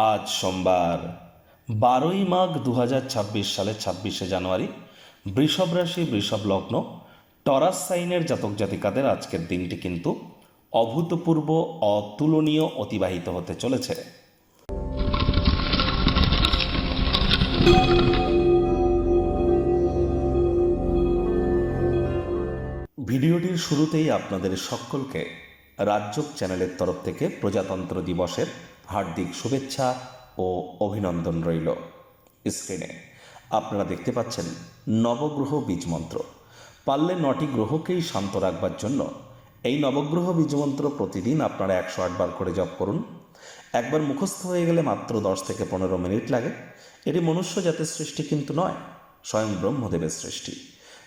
আজ সোমবার 12ই মাঘ 2026 সালের 26শে জানুয়ারি। বৃষভ রাশি, বৃষভ লগ্ন, টরাস সাইনের জাতক জাতিকাদের আজকের দিনটি কিন্তু অভূতপূর্ব, অতুলনীয় অতিবাহিত হতে চলেছে। ভিডিওটির শুরুতেই আপনাদের সকলকে রাজযোগ চ্যানেলের তরফ থেকে প্রজাতন্ত্র দিবসের হার্দিক শুভেচ্ছা ও অভিনন্দন রইল। স্ক্রিনে আপনারা দেখতে পাচ্ছেন নবগ্রহ বীজমন্ত্র। পারলে 9টি গ্রহকেই শান্ত রাখবার জন্য এই নবগ্রহ বীজমন্ত্র প্রতিদিন আপনারা 108 বার করে জপ করুন। একবার মুখস্থ হয়ে গেলে মাত্র 10 থেকে 15 মিনিট লাগে। এটি মনুষ্য জাতির সৃষ্টি কিন্তু নয়, স্বয়ং ব্রহ্মদেবের সৃষ্টি,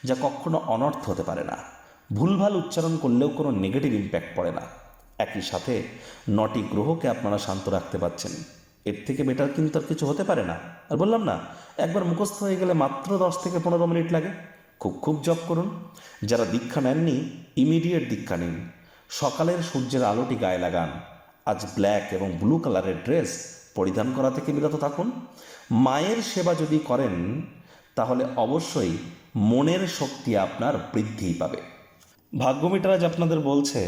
যা কখনো অনর্থ হতে পারে না। ভুলভাল উচ্চারণ করলেও কোনো নেগেটিভ ইম্প্যাক্ট পড়ে না। একই সাথে 9টি গ্রহকে আপনারা শান্ত রাখতে পারছেন, এর থেকে বেটার কিন্তু আর কিছু হতে পারে না। আর বললাম না, একবার মুখস্থ হয়ে গেলে মাত্র 10 থেকে 15 মিনিট লাগে। খুব জপ করুন। যারা দীক্ষা নেননি, ইমিডিয়েট দীক্ষা নিন। সকালের সূর্যের আলোটি গায়ে লাগান। আজ ব্ল্যাক এবং ব্লু কালারের ড্রেস পরিধান করা থেকে বিরত থাকুন। মায়ের সেবা যদি করেন তাহলে অবশ্যই মনের শক্তি আপনার বৃদ্ধি পাবে। ভাগ্য মিটার আজ আপনাদের বলছে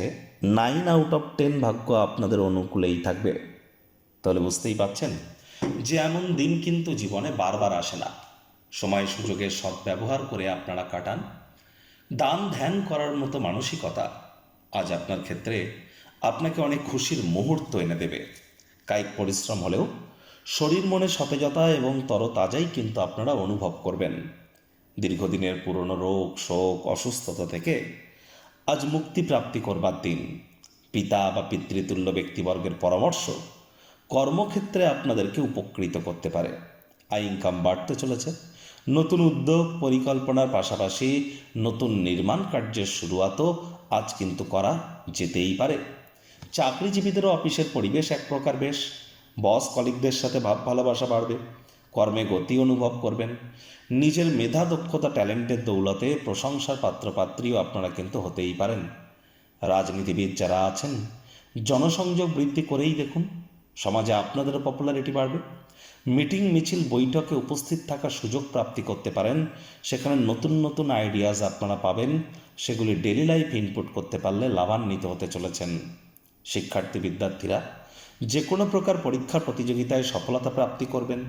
9/10 ভাগ্য আপনাদের অনুকূলেই থাকবে। তাহলে বুঝতেই পাচ্ছেন যে এমন দিন কিন্তু জীবনে বারবার আসে না। সময় সুযোগের সদ্ব্যবহার করে আপনারা কাটান। দান ধ্যান করার মতো মানসিকতা আজ আপনার ক্ষেত্রে আপনাকে অনেক খুশির মুহূর্ত এনে দেবে। কায়িক পরিশ্রম হলেও শরীর মনে সতেজতা এবং তরতাজাই কিন্তু আপনারা অনুভব করবেন। দীর্ঘদিনের পুরনো রোগ, শোক, অসুস্থতা থেকে আজ মুক্তি প্রাপ্তি করবার দিন। পিতা বা পিতৃতুল্য ব্যক্তিবর্গের পরামর্শ কর্মক্ষেত্রে আপনাদেরকে উপকৃত করতে পারে। আয় ইনকাম বাড়তে চলেছে। নতুন উদ্যোগ পরিকল্পনার পাশাপাশি নতুন নির্মাণ কার্যের শুরুয়াতও আজ কিন্তু করা যেতেই পারে। চাকরিজীবীদেরও অফিসের পরিবেশ এক প্রকার বেশ। বস কলিগদের সাথে ভাব ভালোবাসা বাড়বে। কর্মে গতি অনুভব করবেন। নিজের মেধা, দক্ষতা, ট্যালেন্টের দৌলতে প্রশংসার পাত্রপাত্রীও আপনারা কিন্তু হতেই পারেন। রাজনীতিবিদ যারা আছেন, জনসংযোগ বৃদ্ধি করেই দেখুন, সমাজে আপনাদেরও পপুলারিটি বাড়বে। মিটিং, মিছিল, বৈঠকে উপস্থিত থাকার সুযোগ প্রাপ্তি করতে পারেন। সেখানে নতুন আইডিয়াজ আপনারা পাবেন। সেগুলি ডেলি লাইফ ইনপুট করতে পারলে লাভান্বিত হতে চলেছেন। শিক্ষার্থী বিদ্যার্থীরা যে কোনো প্রকার পরীক্ষা প্রতিযোগিতায় সফলতা প্রাপ্তি করবেন।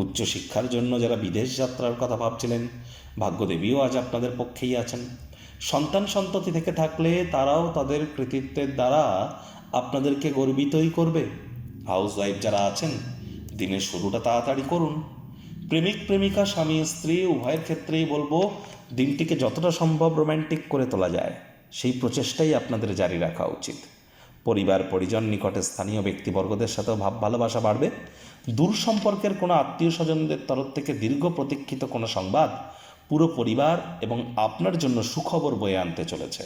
উচ্চশিক্ষার জন্য যারা বিদেশ যাত্রার কথা ভাবছিলেন, ভাগ্যদেবীও আজ আপনাদের পক্ষেই আছেন। সন্তান সন্ততি থেকে থাকলে তারাও তাদের কৃতিত্বের দ্বারা আপনাদেরকে গর্বিতই করবে। হাউস ওয়াইফ যারা আছেন, দিনের শুরুটা তাড়াতাড়ি করুন। প্রেমিক প্রেমিকা, স্বামী স্ত্রী উভয়ের ক্ষেত্রেই বলবো দিনটিকে যতটা সম্ভব রোম্যান্টিক করে তোলা যায় সেই প্রচেষ্টাই আপনাদের জারি রাখা উচিত। পরিবার পরিজন, নিকটে স্থানীয় ব্যক্তিবর্গদের সাথেও ভাব ভালোবাসা বাড়বে। দূর সম্পর্কের কোনো আত্মীয় স্বজনদের তরফ থেকে দীর্ঘ প্রতীক্ষিত কোনো সংবাদ পুরো পরিবার এবং আপনার জন্য সুখবর বয়ে আনতে চলেছে।